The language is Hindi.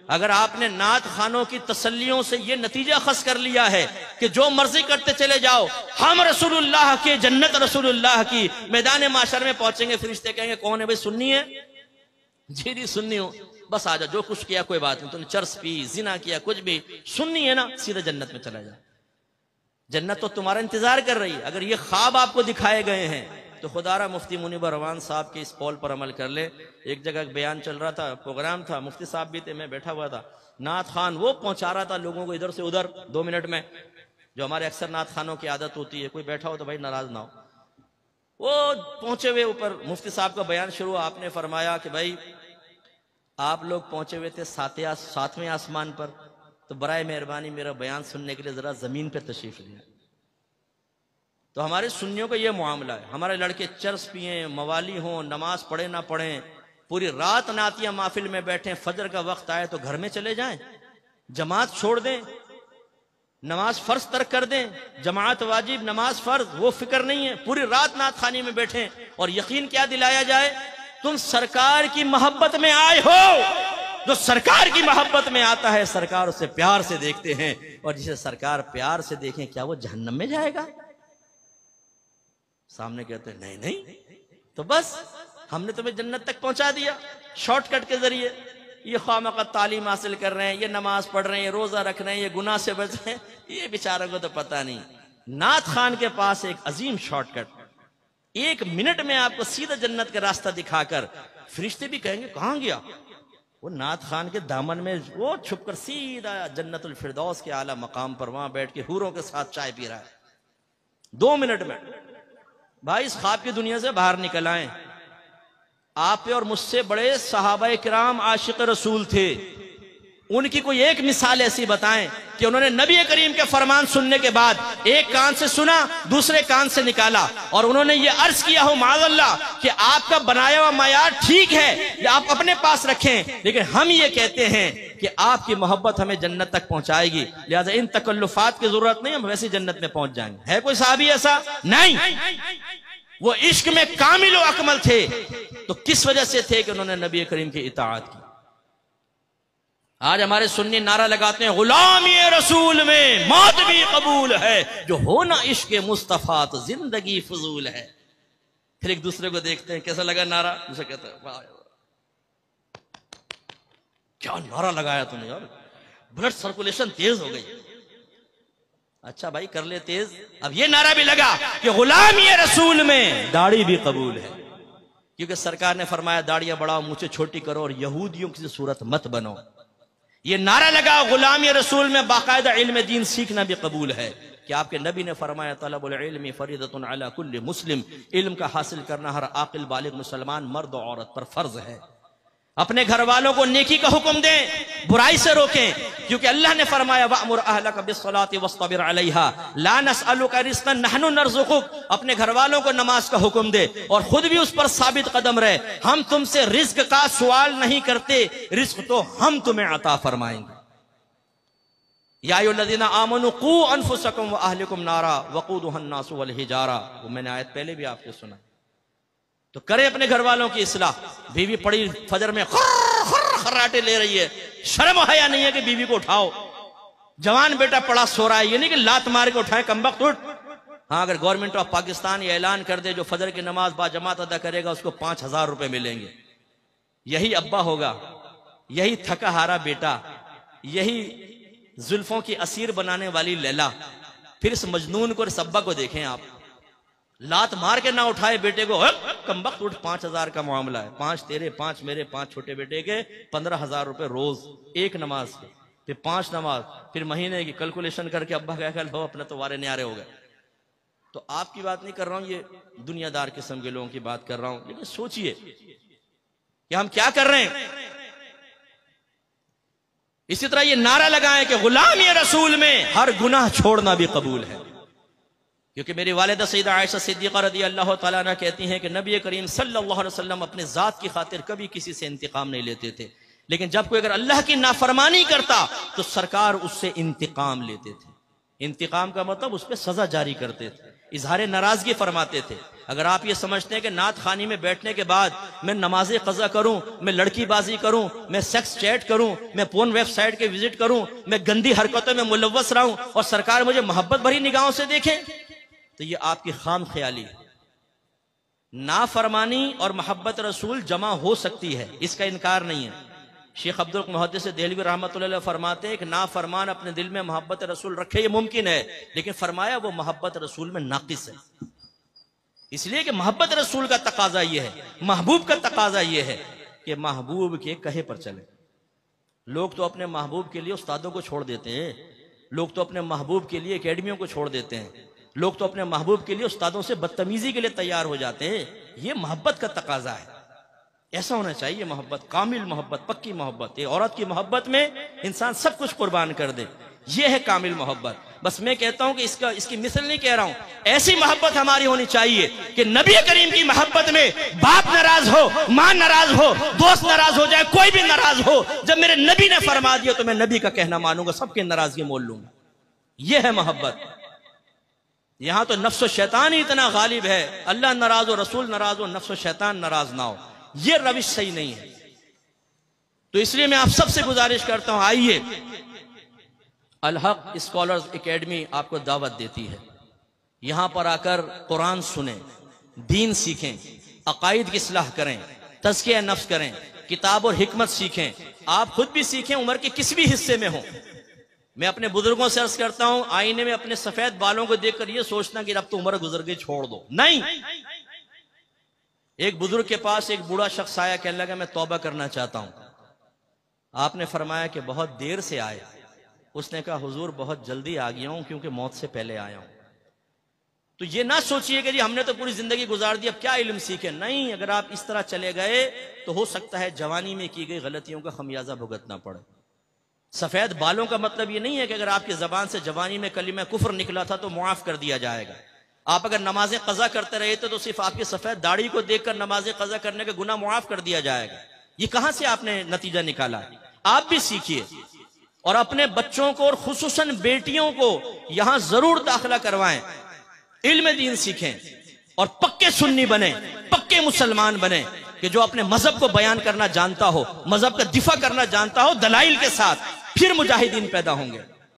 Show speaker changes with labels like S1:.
S1: अगर आपने नात खानों की तसल्लियों से ये नतीजा खस कर लिया है कि जो मर्जी करते चले जाओ, हम रसूलुल्लाह के, जन्नत रसूलुल्लाह की, मैदान माशर में पहुंचेंगे, फरिश्ते कहेंगे कौन है भाई, सुन्नी है? जी जी सुन्नी हो, बस आ जाओ, जो कुछ किया कोई बात नहीं, तुमने चर्स पी, जिना किया, कुछ भी सुन्नी है ना, सीधे जन्नत में चला जाओ, जन्नत तो तुम्हारा इंतजार कर रही है। अगर ये ख्वाब आपको दिखाए गए हैं तो खुदारा मुफ्ती मुनीब रवान साहब के इस कौल पर अमल कर ले। एक जगह बयान चल रहा था, प्रोग्राम था, मुफ्ती साहब भी थे, मैं बैठा हुआ था, नात खान वो पहुंचा रहा था लोगों को इधर से उधर 2 मिनट में, जो हमारे अक्सर नात खानों की आदत होती है, कोई बैठा हो तो भाई नाराज ना हो। वो पहुंचे हुए ऊपर मुफ्ती साहब का बयान शुरू, आपने फरमाया कि भाई आप लोग पहुंचे हुए थे 7वें आसमान पर, तो बराए मेहरबानी मेरा बयान सुनने के लिए जरा जमीन पर तशरीफ लिया। तो हमारे सुन्नियों का ये मामला है, हमारे लड़के चर्स पिए, मवाली हों, नमाज पढ़े ना पढ़े, पूरी रात नातियां महफिल में बैठे, फजर का वक्त आए तो घर में चले जाएं, जमात छोड़ दें, नमाज फर्ज तर्क कर दें, जमात वाजिब नमाज फर्ज, वो फिक्र नहीं है, पूरी रात नात खानी में बैठे, और यकीन क्या दिलाया जाए, तुम सरकार की मोहब्बत में आए हो। जो सरकार की मोहब्बत में आता है सरकार उसे प्यार से देखते हैं, और जिसे सरकार प्यार से देखें क्या वो जहन्नम में जाएगा? सामने कहते हैं नहीं नहीं, तो बस हमने तुम्हें जन्नत तक पहुंचा दिया शॉर्टकट के जरिए। ये खामखा तालीम हासिल कर रहे हैं, ये नमाज पढ़ रहे हैं, ये रोजा रख रहे हैं, ये गुनाह से बच रहे हैं, ये बेचारों को तो पता नहीं। नात खान के पास एक अजीम शॉर्टकट, 1 मिनट में आपको सीधा जन्नत का रास्ता दिखाकर, फरिश्ते भी कहेंगे कहां गया वो, नात खान के दामन में वो छुपकर सीधा जन्नतुल फिरदौस के आला मकाम पर वहां बैठ के हूरों के साथ चाय पी रहा है 2 मिनट में। भाई इस ख्वाब की दुनिया से बाहर निकल आए। आप और मुझसे बड़े सहाबाए किराम आशिक रसूल थे, उनकी कोई एक मिसाल ऐसी बताएं कि उन्होंने नबी करीम के फरमान सुनने के बाद एक कान से सुना, दूसरे कान से निकाला, और उन्होंने ये अर्ज किया हो माज़अल्लाह कि आपका बनाया हुआ मायार ठीक है, ये आप अपने पास रखें, लेकिन हम ये कहते हैं कि आपकी मोहब्बत हमें जन्नत तक पहुंचाएगी, लिहाजा इन तकल्लुफात की जरूरत नहीं, हम वैसे जन्नत में पहुंच जाएंगे। है कोई साहबी ऐसा? नहीं। वो इश्क में कामिल व अकमल थे, तो किस वजह से थे कि उन्होंने नबी करीम की इताअत की। आज हमारे सुन्नी नारा लगाते हैं गुलामी रसूल में मौत भी कबूल है, जो हो ना इश्क मुस्तफा तो जिंदगी फजूल है। फिर एक दूसरे को देखते हैं कैसा लगा नारा, दूसरा कहता है वाह क्या नारा लगाया तूने यार, ब्लड सर्कुलेशन तेज हो गई। अच्छा भाई कर ले तेज। अब ये नारा भी लगा कि गुलामी रसूल में दाढ़ी भी कबूल है, क्योंकि सरकार ने फरमाया दाढ़ियां बढ़ाओ, मूछें छोटी करो, और यहूदियों की सूरत मत बनो। ये नारा लगा गुलामी रसूल में बाकायदा इल्म दीन सीखना भी कबूल है, कि आपके नबी ने फरमाया तलबुल इल्मी फरीदतुन अला कुल्ली मुस्लिम, इल्म का हासिल करना हर आकिल बालिग मुसलमान मर्द और औरत पर फर्ज है। अपने घर वालों को नेकी का हुक्म दें, बुराई से रोकें, क्योंकि अल्लाह ने फरमाया वअमुर अहलका बिस्सलाति वस्तबिर अलैहा ला नसअलुका रिज़्क़न नहनु नरज़ुकुक। अपने घर वालों को नमाज का हुक्म दे और खुद भी उस पर साबित कदम रहे। हम तुमसे रिज्क का सवाल नहीं करते, रिज्क तो हम तुम्हें अता फरमाएंगे। या अय्युहल्लज़ीना आमनू क़ू अनफुसकुम व अहलिकुम नारा वक़ूदुहा अन्नासु वल हिजारा, वो मैंने आयत पहले भी आपको सुना। तो करें अपने घर वालों की इस्लाह। बीवी पड़ी फजर में खर्राटे ले रही है, शर्म हया नहीं है कि बीवी को उठाओ। जवान बेटा पड़ा सो रहा है, ये नहीं कि लात मार के उठाए कमबख्त उठ। हाँ, अगर गवर्नमेंट ऑफ पाकिस्तान ये ऐलान कर दे जो फजर की नमाज बाजमात अदा करेगा उसको 5,000 रुपए मिलेंगे, यही अब्बा होगा, यही थका हारा बेटा, यही जुल्फों की असीर बनाने वाली लैला। फिर इस मजनून को, इस अब्बा को देखें आप, लात मार के ना उठाए बेटे को, कमबख्त उठ, 5,000 का मामला है, 5 तेरे 5 मेरे 5 छोटे बेटे के 15,000 रुपए रोज एक नमाज के, फिर 5 नमाज, फिर महीने की कैलकुलेशन करके अब्बा क्या कल हो अपने तो वारे न्यारे हो गए। तो आपकी बात नहीं कर रहा हूं, ये दुनियादार किस्म के लोगों की बात कर रहा हूं। लेकिन सोचिए कि हम क्या कर रहे हैं। इसी तरह ये नारा लगाएं कि गुलामी रसूल में हर गुनाह छोड़ना भी कबूल है, क्योंकि मेरी वालिदा सैयदा आयशा सिद्दीक़ा रज़ियल्लाहु तआला अन्हा कहती हैं कि नबी करीम सल्लल्लाहु अलैहि वसल्लम अपने जात की खातिर कभी किसी से इंतकाम नहीं लेते थे, लेकिन जब कोई अगर अल्लाह की नाफरमानी करता तो सरकार उससे इंतकाम लेते थे। इंतकाम का मतलब उस पर सजा जारी करते थे। इजहार नाराजगी फरमाते थे। अगर आप ये समझते हैं कि नात खानी में बैठने के बाद मैं नमाज़े क़ज़ा करूं, मैं लड़कीबाजी करूं, मैं सेक्स चैट करूं, मैं पोर्न वेबसाइट के विजिट करूं, मैं गंदी हरकतों में मुलव्वस रहूं और सरकार मुझे मोहब्बत भरी निगाहों से देखें, तो ये आपकी खाम ख्याली है। नाफरमानी और मोहब्बत रसूल जमा हो सकती है, इसका इनकार नहीं है। शेख अब्दुल मुहद्दिस देहलवी रहमतुल्लाह अलैह फरमाते हैं कि नाफरमान अपने दिल में मोहब्बत रसूल रखे, ये मुमकिन है, लेकिन फरमाया वो मोहब्बत रसूल में नाकिस है। इसलिए कि मोहब्बत रसूल का तकाजा ये है, महबूब का तकाजा ये है कि महबूब के कहे पर चले। लोग तो अपने महबूब के लिए उस्तादों को छोड़ देते हैं, लोग तो अपने महबूब के लिए एकेडमियों को छोड़ देते हैं, लोग तो अपने महबूब के लिए उस्तादों से बदतमीजी के लिए तैयार हो जाते हैं। ये मोहब्बत का तकाजा है, ऐसा होना चाहिए मोहब्बत, कामिल मोहब्बत, पक्की मोहब्बत। एक औरत की मोहब्बत में इंसान सब कुछ कुर्बान कर दे, ये है कामिल मोहब्बत। बस मैं कहता हूं कि इसकी मिसल नहीं कह रहा हूं, ऐसी मोहब्बत हमारी होनी चाहिए कि नबी करीम की मोहब्बत में बाप नाराज हो, मां नाराज हो, दोस्त नाराज हो जाए, कोई भी नाराज हो, जब मेरे नबी ने फरमा दिया तो मैं नबी का कहना मानूंगा, सबकी नाराजगी मोल लूंगा। यह है मोहब्बत। यहां तो नफ्स शैतान ही इतना गालिब है, अल्लाह नाराज हो, रसूल नाराज हो, नफ्स शैतान नाराज ना हो, यह रविश सही नहीं है। तो इसलिए मैं आप सबसे गुजारिश करता हूं, आइए, अल हक स्कॉलर्स एकेडमी आपको दावत देती है, यहां पर आकर कुरान सुने, दीन सीखें, अकायद की इस्लाह करें, तज़किया नफ्स करें, किताब और हिकमत सीखें, आप खुद भी सीखें, उम्र के किसी भी हिस्से में हो। मैं अपने बुजुर्गों से अर्ज करता हूं, आईने में अपने सफेद बालों को देखकर यह सोचना कि अब तो उम्र गुजर गई, छोड़ दो, नहीं। एक बुजुर्ग के पास एक बूढ़ा शख्स आया, कहने लगा मैं तौबा करना चाहता हूं। आपने फरमाया कि बहुत देर से आए। उसने कहा हुजूर बहुत जल्दी आ गया हूं क्योंकि मौत से पहले आया हूं। तो ये ना सोचिए कि जी हमने तो पूरी जिंदगी गुजार दी, अब क्या इल्म सीखे, नहीं। अगर आप इस तरह चले गए तो हो सकता है जवानी में की गई गलतियों का खमियाजा भुगतना पड़े। सफेद बालों का मतलब ये नहीं है कि अगर आपकी जबान से जवानी में कलिमा कुफ्र निकला था तो मुआफ कर दिया जाएगा। आप अगर नमाजें कज़ा करते रहे थे तो सिर्फ आपकी सफेद दाढ़ी को देखकर नमाजें कज़ा करने का गुनाह मुआफ कर दिया जाएगा। ये कहां से आपने नतीजा निकाला? आप भी सीखिए और अपने बच्चों को और खुसूसन बेटियों को यहां जरूर दाखिला करवाएं, इल्म दीन सीखें और पक्के सुन्नी बने, पक्के मुसलमान बने कि जो अपने मजहब को बयान करना जानता हो, मजहब का दिफा करना जानता हो दलाइल के साथ, फिर मुजाहिदीन पैदा होंगे।